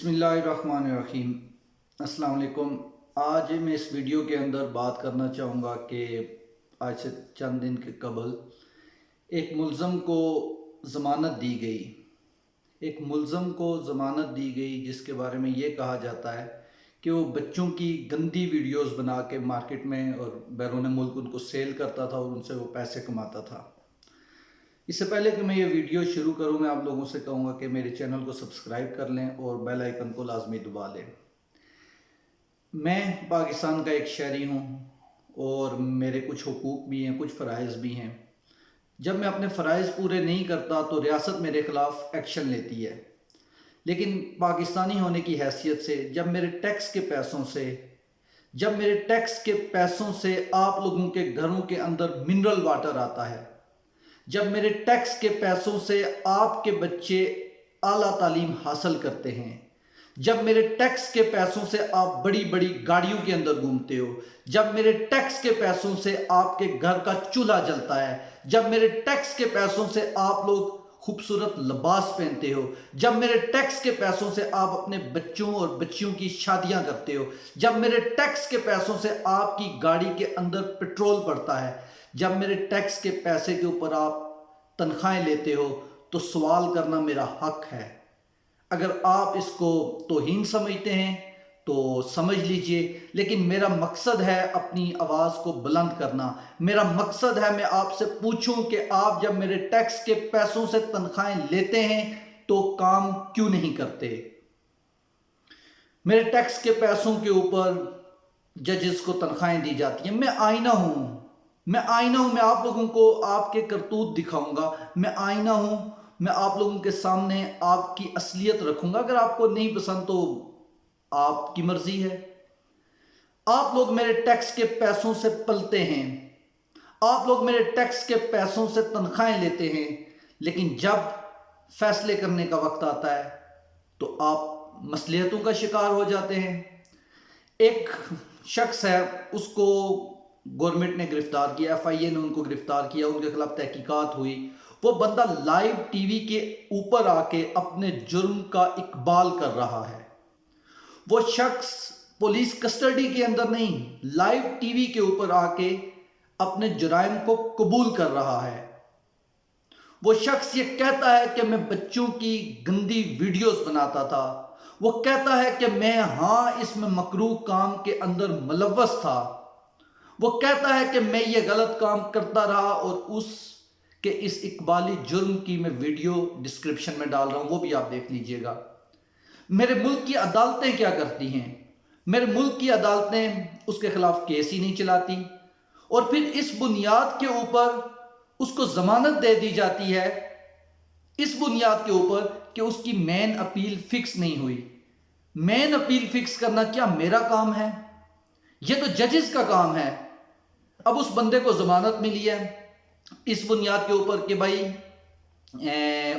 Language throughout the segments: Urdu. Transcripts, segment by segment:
بسم اللہ الرحمن الرحیم۔ السلام علیکم۔ آج میں اس ویڈیو کے اندر بات کرنا چاہوں گا کہ آج سے چند دن کے قبل ایک ملزم کو ضمانت دی گئی جس کے بارے میں یہ کہا جاتا ہے کہ وہ بچوں کی گندی ویڈیوز بنا کے مارکیٹ میں اور بیرون ملک ان کو سیل کرتا تھا اور ان سے وہ پیسے کماتا تھا۔ اس سے پہلے کہ میں یہ ویڈیو شروع کروں، میں آپ لوگوں سے کہوں گا کہ میرے چینل کو سبسکرائب کر لیں اور بیل آئیکن کو لازمی دبا لیں۔ میں پاکستان کا ایک شہری ہوں اور میرے کچھ حقوق بھی ہیں، کچھ فرائض بھی ہیں۔ جب میں اپنے فرائض پورے نہیں کرتا تو ریاست میرے خلاف ایکشن لیتی ہے، لیکن پاکستانی ہونے کی حیثیت سے جب میرے ٹیکس کے پیسوں سے آپ لوگوں کے گھروں کے اندر منرل واٹر آتا ہے، جب میرے ٹیکس کے پیسوں سے آپ کے بچے اعلیٰ تعلیم حاصل کرتے ہیں، جب میرے ٹیکس کے پیسوں سے آپ بڑی بڑی گاڑیوں کے اندر گھومتے ہو، جب میرے ٹیکس کے پیسوں سے آپ کے گھر کا چولہا جلتا ہے، جب میرے ٹیکس کے پیسوں سے آپ لوگ خوبصورت لباس پہنتے ہو، جب میرے ٹیکس کے پیسوں سے آپ اپنے بچوں اور بچیوں کی شادیاں کرتے ہو، جب میرے ٹیکس کے پیسوں سے آپ کی گاڑی کے اندر پیٹرول پڑتا ہے، جب میرے ٹیکس کے پیسے کے اوپر آپ تنخواہیں لیتے ہو، تو سوال کرنا میرا حق ہے۔ اگر آپ اس کو توہین سمجھتے ہیں تو سمجھ لیجئے، لیکن میرا مقصد ہے اپنی آواز کو بلند کرنا۔ میرا مقصد ہے میں آپ سے پوچھوں کہ آپ جب میرے ٹیکس کے پیسوں سے تنخواہیں لیتے ہیں تو کام کیوں نہیں کرتے؟ میرے ٹیکس کے پیسوں کے اوپر ججز کو تنخواہیں دی جاتی ہیں۔ میں آئینہ ہوں، میں آپ لوگوں کو آپ کے کرتوت دکھاؤں گا۔ میں آئینہ ہوں، میں آپ لوگوں کے سامنے آپ کی اصلیت رکھوں گا۔ اگر آپ کو نہیں پسند تو آپ کی مرضی ہے۔ آپ لوگ میرے ٹیکس کے پیسوں سے پلتے ہیں، آپ لوگ میرے ٹیکس کے پیسوں سے تنخواہیں لیتے ہیں، لیکن جب فیصلے کرنے کا وقت آتا ہے تو آپ مصلحتوں کا شکار ہو جاتے ہیں۔ ایک شخص ہے، اس کو گورنمنٹ نے گرفتار کیا، ایف آئی اے نے ان کو گرفتار کیا، ان کے خلاف تحقیقات ہوئی۔ وہ بندہ لائیو ٹی وی کے اوپر آ کے اپنے جرم کا اقبال کر رہا ہے۔ وہ شخص پولیس کسٹڈی کے اندر نہیں، لائیو ٹی وی کے اوپر آ کے اپنے جرائم کو قبول کر رہا ہے۔ وہ شخص یہ کہتا ہے کہ میں بچوں کی گندی ویڈیوز بناتا تھا، وہ کہتا ہے کہ میں اس میں مکروہ کام کے اندر ملوث تھا، وہ کہتا ہے کہ میں یہ غلط کام کرتا رہا، اور اس اقبالی جرم کی میں ویڈیو ڈسکرپشن میں ڈال رہا ہوں، وہ بھی آپ دیکھ لیجئے گا۔ میرے ملک کی عدالتیں کیا کرتی ہیں؟ میرے ملک کی عدالتیں اس کے خلاف کیس ہی نہیں چلاتی، اور پھر اس بنیاد کے اوپر اس کو ضمانت دے دی جاتی ہے، اس بنیاد کے اوپر کہ اس کی مین اپیل فکس نہیں ہوئی۔ مین اپیل فکس کرنا کیا میرا کام ہے؟ یہ تو ججز کا کام ہے۔ اب اس بندے کو ضمانت ملی ہے اس بنیاد کے اوپر کہ بھائی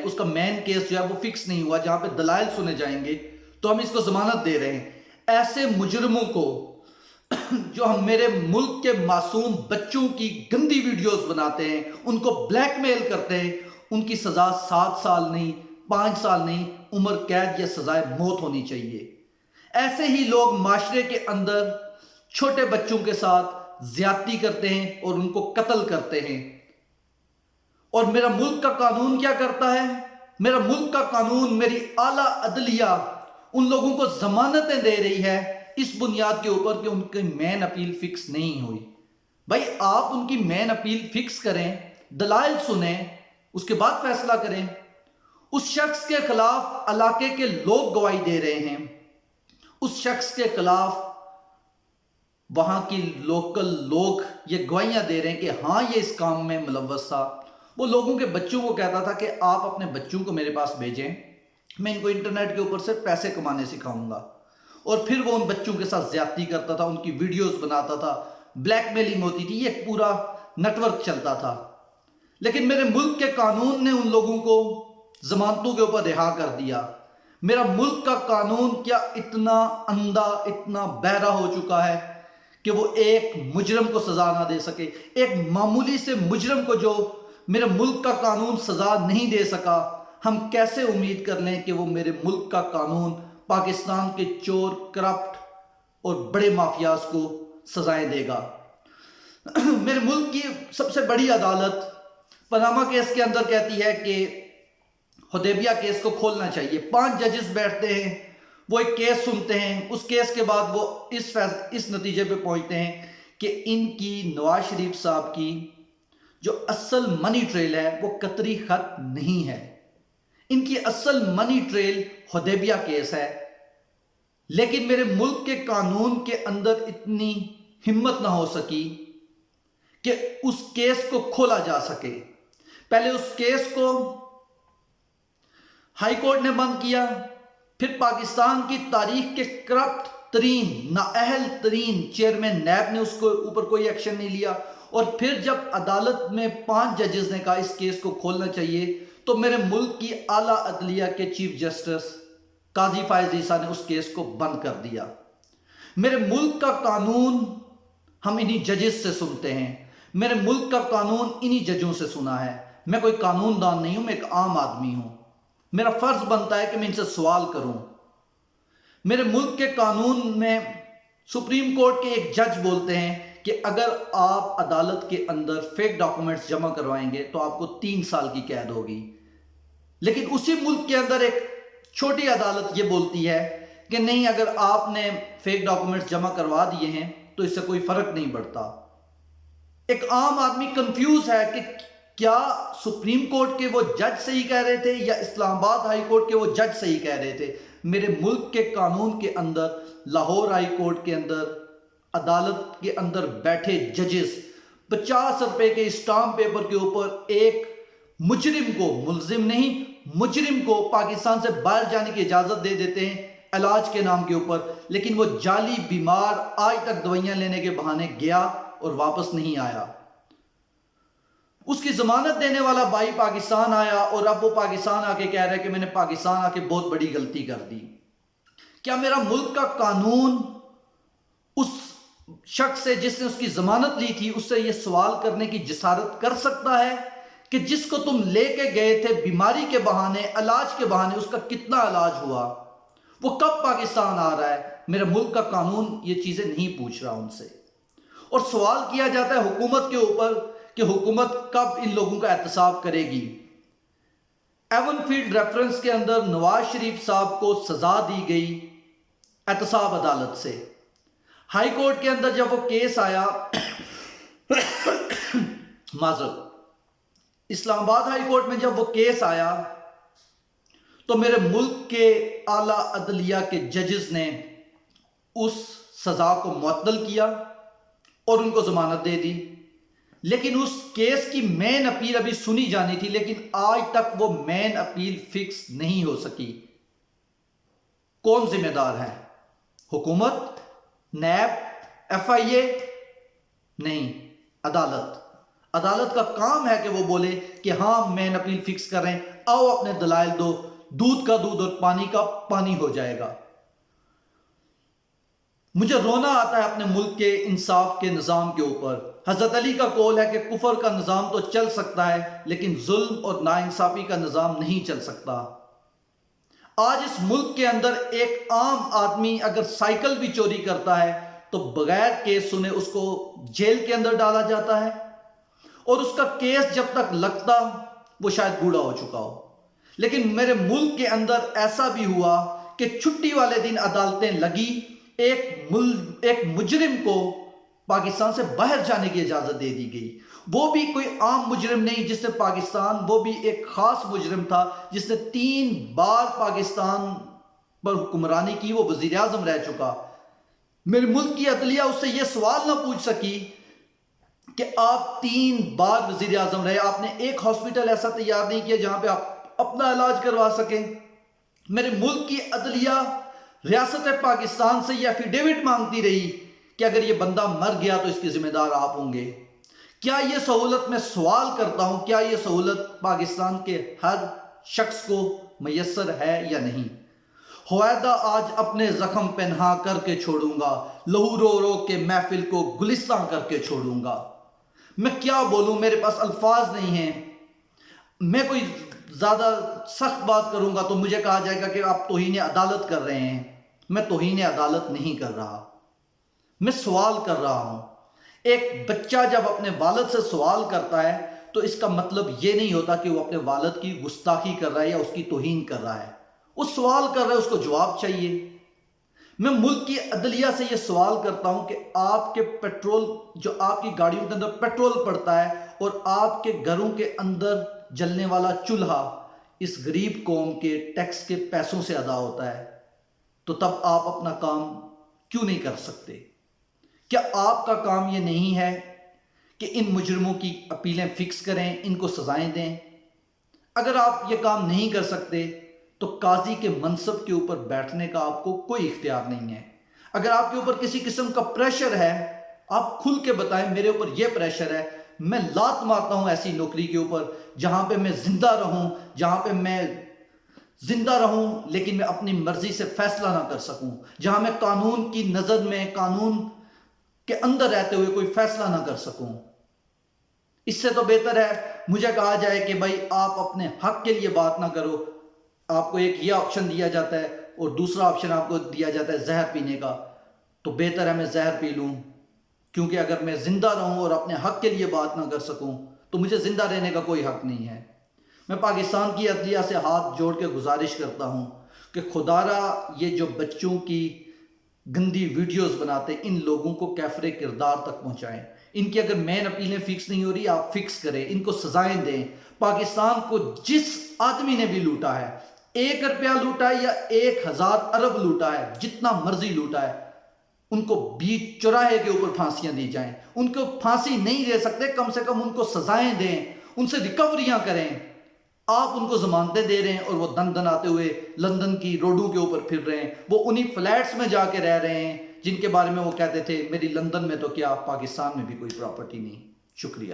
اس کا مین کیس جو ہے وہ فکس نہیں ہوا، جہاں پہ دلائل سنے جائیں گے، تو ہم اس کو ضمانت دے رہے ہیں۔ ایسے مجرموں کو جو ہم میرے ملک کے معصوم بچوں کی گندی ویڈیوز بناتے ہیں، ان کو بلیک میل کرتے ہیں، ان کی سزا 7 سال نہیں، 5 سال نہیں، عمر قید یا سزائے موت ہونی چاہیے۔ ایسے ہی لوگ معاشرے کے اندر چھوٹے بچوں کے ساتھ زیادتی کرتے ہیں اور ان کو قتل کرتے ہیں۔ اور میرا ملک کا قانون کیا کرتا ہے؟ میرا ملک کا قانون، میری اعلیٰ عدلیہ ان لوگوں کو ضمانتیں دے رہی ہے اس بنیاد کے اوپر کہ ان کی مین اپیل فکس نہیں ہوئی۔ بھائی آپ ان کی مین اپیل فکس کریں، دلائل سنیں، اس کے بعد فیصلہ کریں۔ اس شخص کے خلاف علاقے کے لوگ گواہی دے رہے ہیں، اس شخص کے خلاف وہاں کی لوکل لوگ یہ گواہیاں دے رہے ہیں کہ یہ اس کام میں ملوث تھا۔ وہ لوگوں کے بچوں کو کہتا تھا کہ آپ اپنے بچوں کو میرے پاس بھیجیں، میں ان کو انٹرنیٹ کے اوپر سے پیسے کمانے سکھاؤں گا، اور پھر وہ ان بچوں کے ساتھ زیادتی کرتا تھا، ان کی ویڈیوز بناتا تھا، بلیک میلنگ ہوتی تھی، یہ پورا نیٹ ورک چلتا تھا۔ لیکن میرے ملک کے قانون نے ان لوگوں کو ضمانتوں کے اوپر رہا کر دیا۔ میرا ملک کا قانون کیا اتنا اندھا، اتنا بہرا ہو چکا ہے کہ وہ ایک مجرم کو سزا نہ دے سکے؟ ایک معمولی سے مجرم کو جو میرے ملک کا قانون سزا نہیں دے سکا، ہم کیسے امید کر لیں کہ وہ میرے ملک کا قانون پاکستان کے چور، کرپٹ اور بڑے مافیاز کو سزائیں دے گا۔ میرے ملک کی سب سے بڑی عدالت پاناما کیس کے اندر کہتی ہے کہ حدیبیہ کیس کو کھولنا چاہیے۔ 5 ججز بیٹھتے ہیں، وہ ایک کیس سنتے ہیں، اس کیس کے بعد وہ اس نتیجے پہ پہنچتے ہیں کہ ان کی نواز شریف صاحب کی جو اصل منی ٹریل ہے وہ قطری خط نہیں ہے، ان کی اصل منی ٹریل حدیبیہ کیس ہے۔ لیکن میرے ملک کے قانون کے اندر اتنی ہمت نہ ہو سکی کہ اس کیس کو کھولا جا سکے۔ پہلے اس کیس کو ہائی کورٹ نے بند کیا، پھر پاکستان کی تاریخ کے کرپٹ ترین، نااہل ترین چیئرمین نیب نے اس کو اوپر کوئی ایکشن نہیں لیا، اور پھر جب عدالت میں 5 ججز نے کہا اس کیس کو کھولنا چاہیے تو میرے ملک کی اعلیٰ عدلیہ کے چیف جسٹس قاضی فائز عیسیٰ نے اس کیس کو بند کر دیا۔ میرے ملک کا قانون ہم انہی ججز سے سنتے ہیں، میرے ملک کا قانون انہی ججوں سے سنا ہے۔ میں کوئی قانون دان نہیں ہوں، میں ایک عام آدمی ہوں، میرا فرض بنتا ہے کہ میں ان سے سوال کروں۔ میرے ملک کے قانون میں سپریم کورٹ کے ایک جج بولتے ہیں کہ اگر آپ عدالت کے اندر فیک ڈاکومنٹس جمع کروائیں گے تو آپ کو 3 سال کی قید ہوگی، لیکن اسی ملک کے اندر ایک چھوٹی عدالت یہ بولتی ہے کہ نہیں، اگر آپ نے فیک ڈاکومنٹس جمع کروا دیے ہیں تو اس سے کوئی فرق نہیں پڑتا۔ ایک عام آدمی کنفیوز ہے کہ کیا سپریم کورٹ کے وہ جج صحیح کہہ رہے تھے یا اسلام آباد ہائی کورٹ کے وہ جج صحیح کہہ رہے تھے۔ میرے ملک کے قانون کے اندر لاہور ہائی کورٹ کے اندر عدالت کے اندر بیٹھے ججز 50 روپے کے اسٹامپ پیپر کے اوپر ایک مجرم کو، ملزم نہیں، مجرم کو پاکستان سے باہر جانے کی اجازت دے دیتے ہیں علاج کے نام کے اوپر، لیکن وہ جعلی بیمار آج تک دوائیاں لینے کے بہانے گیا اور واپس نہیں آیا۔ اس کی ضمانت دینے والا بھائی پاکستان آیا اور اب وہ پاکستان آ کے کہہ رہا ہے کہ میں نے پاکستان آ کے بہت بڑی غلطی کر دی۔ کیا میرا ملک کا قانون اس شخص سے جس نے اس کی ضمانت لی تھی اس سے یہ سوال کرنے کی جسارت کر سکتا ہے کہ جس کو تم لے کے گئے تھے بیماری کے بہانے، علاج کے بہانے، اس کا کتنا علاج ہوا، وہ کب پاکستان آ رہا ہے؟ میرے ملک کا قانون یہ چیزیں نہیں پوچھ رہا ان سے، اور سوال کیا جاتا ہے حکومت کے اوپر کہ حکومت کب ان لوگوں کا احتساب کرے گی۔ ایون فیلڈ ریفرنس کے اندر نواز شریف صاحب کو سزا دی گئی احتساب عدالت سے۔ ہائی کورٹ کے اندر جب وہ کیس آیا معذرت اسلام آباد ہائی کورٹ میں جب وہ کیس آیا تو میرے ملک کے اعلیٰ عدلیہ کے ججز نے اس سزا کو معطل کیا اور ان کو ضمانت دے دی، لیکن اس کیس کی مین اپیل ابھی سنی جانی تھی، لیکن آج تک وہ مین اپیل فکس نہیں ہو سکی۔ کون ذمہ دار ہے؟ حکومت، نیب، ایف آئی اے؟ نہیں، عدالت۔ عدالت کا کام ہے کہ وہ بولے کہ ہاں مین اپیل فکس کر رہے ہیں، آؤ اپنے دلائل دو، دودھ کا دودھ اور پانی کا پانی ہو جائے گا۔ مجھے رونا آتا ہے اپنے ملک کے انصاف کے نظام کے اوپر۔ حضرت علی کا قول ہے کہ کفر کا نظام تو چل سکتا ہے لیکن ظلم اور ناانصافی کا نظام نہیں چل سکتا۔ آج اس ملک کے اندر ایک عام آدمی اگر سائیکل بھی چوری کرتا ہے تو بغیر کیس سنے اس کو جیل کے اندر ڈالا جاتا ہے، اور اس کا کیس جب تک لگتا وہ شاید بوڑھا ہو چکا ہو۔ لیکن میرے ملک کے اندر ایسا بھی ہوا کہ چھٹی والے دن عدالتیں لگی، ایک مجرم کو پاکستان سے باہر جانے کی اجازت دے دی گئی۔ وہ بھی کوئی عام مجرم نہیں جس نے پاکستان، وہ بھی ایک خاص مجرم تھا جس نے 3 بار پاکستان پر حکمرانی کی، وہ وزیر اعظم رہ چکا۔ میرے ملک کی عدلیہ اس سے یہ سوال نہ پوچھ سکی کہ آپ 3 بار وزیر اعظم رہے، آپ نے ایک ہاسپٹل ایسا تیار نہیں کیا جہاں پہ آپ اپنا علاج کروا سکیں۔ میرے ملک کی عدلیہ ریاست پاکستان سے یہ ایفیڈیوٹ مانگتی رہی کہ اگر یہ بندہ مر گیا تو اس کے ذمہ دار آپ ہوں گے۔ کیا یہ سہولت، میں سوال کرتا ہوں، کیا یہ سہولت پاکستان کے ہر شخص کو میسر ہے یا نہیں؟ ہویدا آج اپنے زخم پنہا کر کے چھوڑوں گا، لہو رو رو کے محفل کو گلستان کر کے چھوڑوں گا۔ میں کیا بولوں، میرے پاس الفاظ نہیں ہیں۔ میں کوئی زیادہ سخت بات کروں گا تو مجھے کہا جائے گا کہ آپ توہین عدالت کر رہے ہیں. میں توہین عدالت نہیں کر رہا، میں سوال کر رہا ہوں. ایک بچہ جب اپنے والد سے سوال کرتا ہے تو اس کا مطلب یہ نہیں ہوتا کہ وہ اپنے والد کی گستاخی کر رہا ہے یا اس کی توہین کر رہا ہے. وہ سوال کر رہا ہے، اس کو جواب چاہیے. میں ملک کی عدلیہ سے یہ سوال کرتا ہوں کہ آپ کے پیٹرول، جو آپ کی گاڑیوں کے اندر پیٹرول پڑتا ہے اور آپ کے گھروں کے اندر جلنے والا چولہا اس غریب قوم کے ٹیکس کے پیسوں سے ادا ہوتا ہے، تو تب آپ اپنا کام کیوں نہیں کر سکتے؟ کیا آپ کا کام یہ نہیں ہے کہ ان مجرموں کی اپیلیں فکس کریں، ان کو سزائیں دیں؟ اگر آپ یہ کام نہیں کر سکتے تو قاضی کے منصب کے اوپر بیٹھنے کا آپ کو کوئی اختیار نہیں ہے. اگر آپ کے اوپر کسی قسم کا پریشر ہے، آپ کھل کے بتائیں میرے اوپر یہ پریشر ہے. میں لات مارتا ہوں ایسی نوکری کے اوپر جہاں پہ میں زندہ رہوں، جہاں پہ میں زندہ رہوں لیکن میں اپنی مرضی سے فیصلہ نہ کر سکوں، جہاں میں قانون کی نظر میں، قانون کے اندر رہتے ہوئے کوئی فیصلہ نہ کر سکوں. اس سے تو بہتر ہے مجھے کہا جائے کہ بھائی آپ اپنے حق کے لیے بات نہ کرو. آپ کو ایک یہ آپشن دیا جاتا ہے اور دوسرا آپشن آپ کو دیا جاتا ہے زہر پینے کا، تو بہتر ہے میں زہر پی لوں. کیونکہ اگر میں زندہ رہوں اور اپنے حق کے لیے بات نہ کر سکوں تو مجھے زندہ رہنے کا کوئی حق نہیں ہے. میں پاکستان کی عدلیہ سے ہاتھ جوڑ کے گزارش کرتا ہوں کہ خدا را یہ جو بچوں کی گندی ویڈیوز بناتے ان لوگوں کو کیفر کردار تک پہنچائیں. ان کی اگر مین اپیلیں فکس نہیں ہو رہی، آپ فکس کریں، ان کو سزائیں دیں. پاکستان کو جس آدمی نے بھی لوٹا ہے، 1 روپیہ لوٹا ہے یا 1000 ارب لوٹا ہے، جتنا مرضی لوٹا ہے، ان کو بیچ چوراہے کے اوپر پھانسیاں دی جائیں. ان کو پھانسی نہیں دے سکتے، کم سے کم ان کو سزائیں دیں، ان سے ریکوریاں کریں. آپ ان کو ضمانتیں دے رہے ہیں اور وہ دن دن آتے ہوئے لندن کی روڈوں کے اوپر پھر رہے ہیں. وہ انہی فلیٹس میں جا کے رہ رہے ہیں جن کے بارے میں وہ کہتے تھے میری لندن میں تو کیا، پاکستان میں بھی کوئی پراپرٹی نہیں. شکریہ.